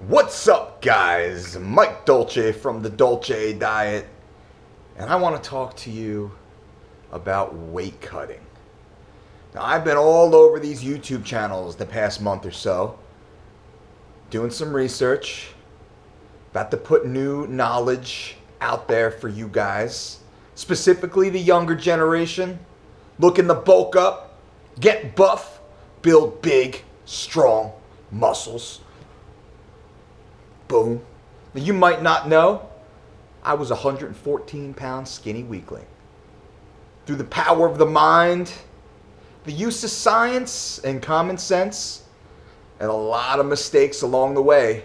What's up, guys? Mike Dolce from the Dolce Diet, and I want to talk to you about weight cutting. Now, I've been all over these YouTube channels the past month or so, doing some research, about to put new knowledge out there for you guys, specifically the younger generation, looking to bulk up, get buff, build big, strong muscles. Boom. Now, you might not know, I was a 114-pound skinny weakling. Through the power of the mind, the use of science and common sense, and a lot of mistakes along the way,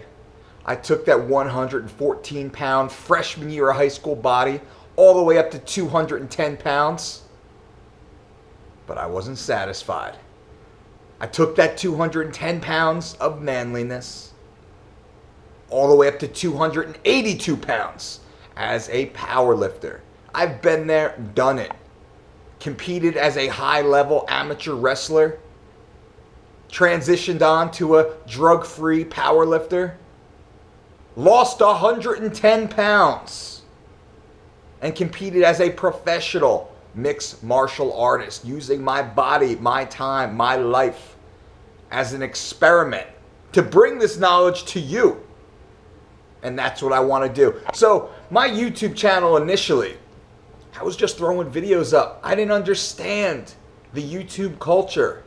I took that 114-pound freshman year of high school body all the way up to 210 pounds. But I wasn't satisfied. I took that 210 pounds of manliness all the way up to 282 pounds as a power lifter. I've been there, done it. Competed as a high-level amateur wrestler. Transitioned on to a drug-free power lifter. Lost 110 pounds. And competed as a professional mixed martial artist, using my body, my time, my life as an experiment to bring this knowledge to you. And that's what I want to do. So my YouTube channel initially, I was just throwing videos up. I didn't understand the YouTube culture.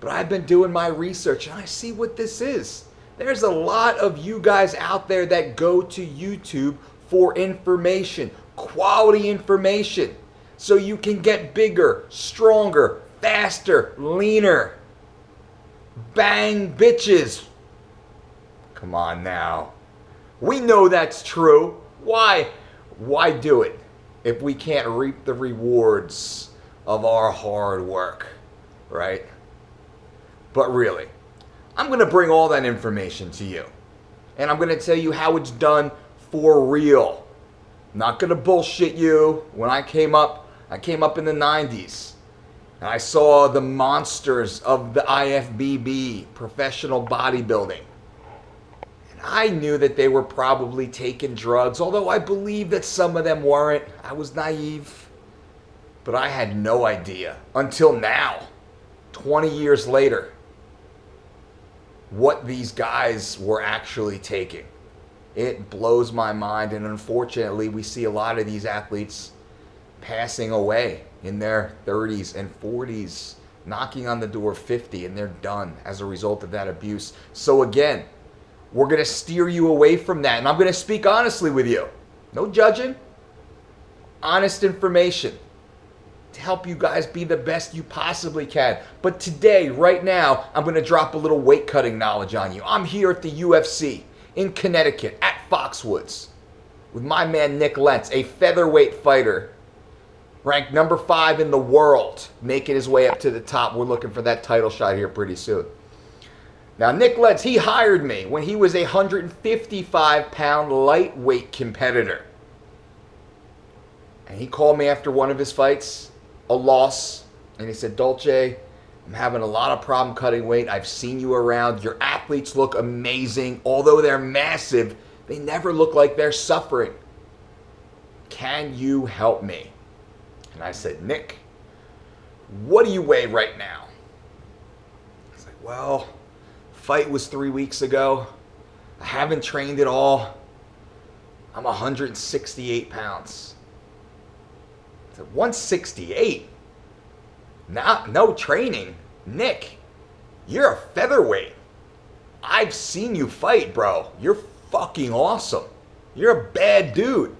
But I've been doing my research and I see what this is. There's a lot of you guys out there that go to YouTube for information, quality information, so you can get bigger, stronger, faster, leaner. Bang, bitches. Come on now. We know that's true. Why do it if we can't reap the rewards of our hard work, right? But really, I'm going to bring all that information to you. And I'm going to tell you how it's done for real. I'm not going to bullshit you. When I came up in the 90s. And I saw the monsters of the IFBB, professional bodybuilding. I knew that they were probably taking drugs, although I believe that some of them weren't. I was naive. But I had no idea until now, 20 years later, what these guys were actually taking. It blows my mind, and unfortunately, we see a lot of these athletes passing away in their 30s and 40s, knocking on the door of 50, and they're done as a result of that abuse. So again, we're going to steer you away from that. And I'm going to speak honestly with you. No judging. Honest information to help you guys be the best you possibly can. But today, right now, I'm going to drop a little weight cutting knowledge on you. I'm here at the UFC in Connecticut at Foxwoods with my man Nick Lentz, a featherweight fighter, ranked number 5 in the world, making his way up to the top. We're looking for that title shot here pretty soon. Now, Nick Lentz, he hired me when he was a 155-pound lightweight competitor. And he called me after one of his fights, a loss, and he said, Dolce, I'm having a lot of problem cutting weight. I've seen you around. Your athletes look amazing. Although they're massive, they never look like they're suffering. Can you help me? And I said, Nick, what do you weigh right now? He's like, well, fight was 3 weeks ago. I haven't trained at all. I'm 168 pounds. I said, 168? No training? Nick, you're a featherweight. I've seen you fight, bro. You're fucking awesome. You're a bad dude.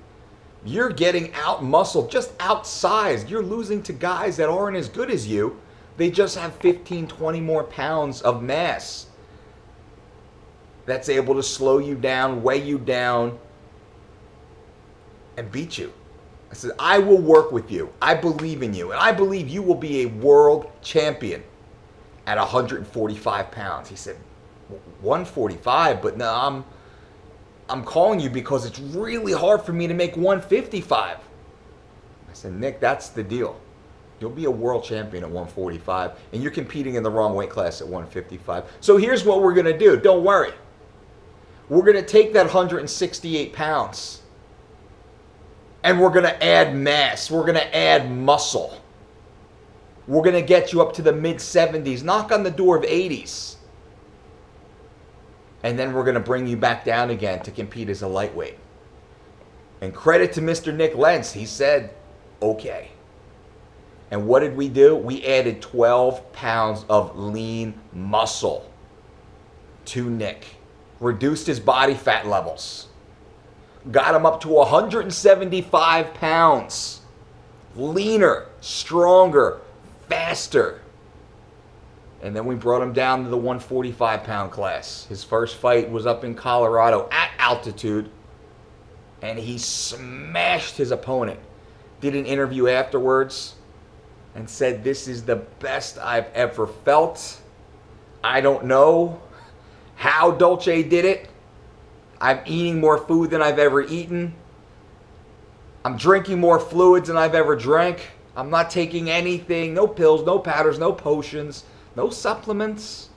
You're getting out-muscled, just outsized. You're losing to guys that aren't as good as you. They just have 15, 20 more pounds of mass. That's able to slow you down, weigh you down, and beat you. I said, I will work with you. I believe in you. And I believe you will be a world champion at 145 pounds. He said, 145? But no, I'm calling you because it's really hard for me to make 155. I said, Nick, that's the deal. You'll be a world champion at 145, and you're competing in the wrong weight class at 155. So here's what we're going to do. Don't worry. We're going to take that 168 pounds and we're going to add mass. We're going to add muscle. We're going to get you up to the mid-70s, knock on the door of 80s. And then we're going to bring you back down again to compete as a lightweight. And credit to Mr. Nick Lentz. He said, okay. And what did we do? We added 12 pounds of lean muscle to Nick. Reduced his body fat levels. Got him up to 175 pounds. Leaner, stronger, faster. And then we brought him down to the 145-pound class. His first fight was up in Colorado at altitude. And he smashed his opponent. Did an interview afterwards and said, this is the best I've ever felt. I don't know how Dolce did it. I'm eating more food than I've ever eaten. I'm drinking more fluids than I've ever drank. I'm not taking anything, no pills, no powders, no potions, no supplements.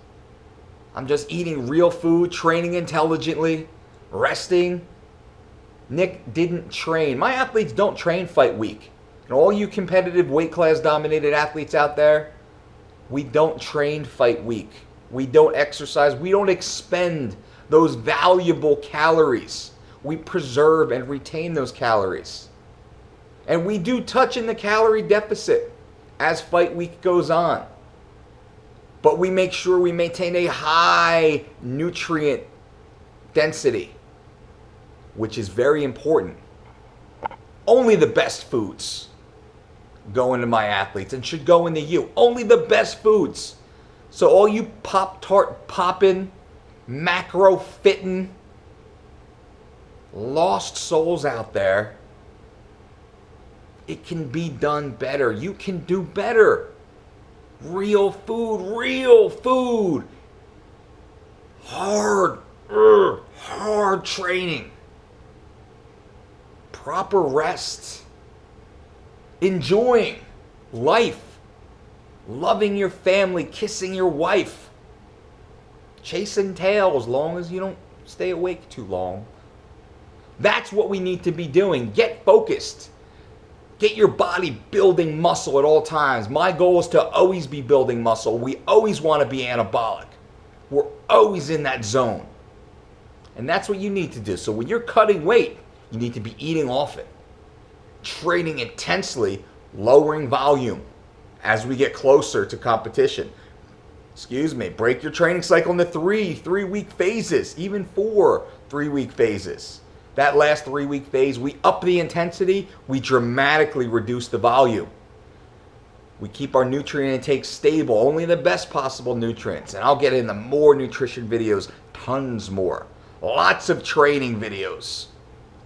I'm just eating real food, training intelligently, resting. Nick didn't train. My athletes don't train fight week. And all you competitive weight class dominated athletes out there, we don't train fight week. We don't exercise. We don't expend those valuable calories. We preserve and retain those calories. And we do touch in the calorie deficit as fight week goes on. But we make sure we maintain a high nutrient density, which is very important. Only the best foods go into my athletes and should go into you. Only the best foods. So all you Pop-Tart popping, macro fitting, lost souls out there, it can be done better. You can do better. Real food, real food. Hard training. Proper rest. Enjoying life. Loving your family, kissing your wife. Chasing tails, long as you don't stay awake too long. That's what we need to be doing. Get focused. Get your body building muscle at all times. My goal is to always be building muscle. We always want to be anabolic. We're always in that zone. And that's what you need to do. So when you're cutting weight, you need to be eating often, training intensely, lowering volume as we get closer to competition. Break your training cycle into three-week phases, even 4 3-week phases. That last 3-week phase, we up the intensity, we dramatically reduce the volume. We keep our nutrient intake stable, only the best possible nutrients. And I'll get into more nutrition videos, tons more. Lots of training videos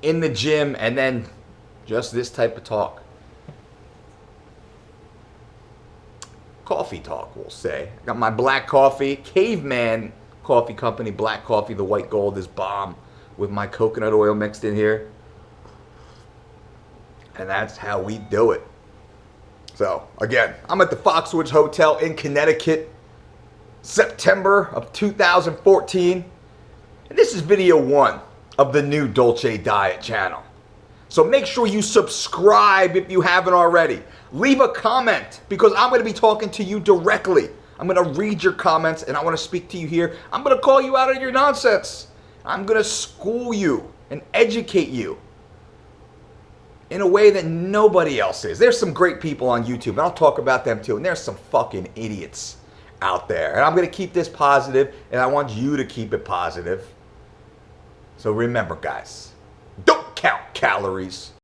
in the gym, and then just this type of talk. Coffee talk, we'll say. I got my black coffee, Caveman Coffee Company, black coffee, the white gold is bomb, with my coconut oil mixed in here. And that's how we do it. So, again, I'm at the Foxwoods Hotel in Connecticut, September of 2014. And this is video 1 of the new Dolce Diet channel. So make sure you subscribe if you haven't already. Leave a comment, because I'm going to be talking to you directly. I'm going to read your comments, and I want to speak to you here. I'm going to call you out on your nonsense. I'm going to school you and educate you in a way that nobody else is. There's some great people on YouTube, and I'll talk about them too. And there's some fucking idiots out there. And I'm going to keep this positive, and I want you to keep it positive. So remember, guys, don't count calories.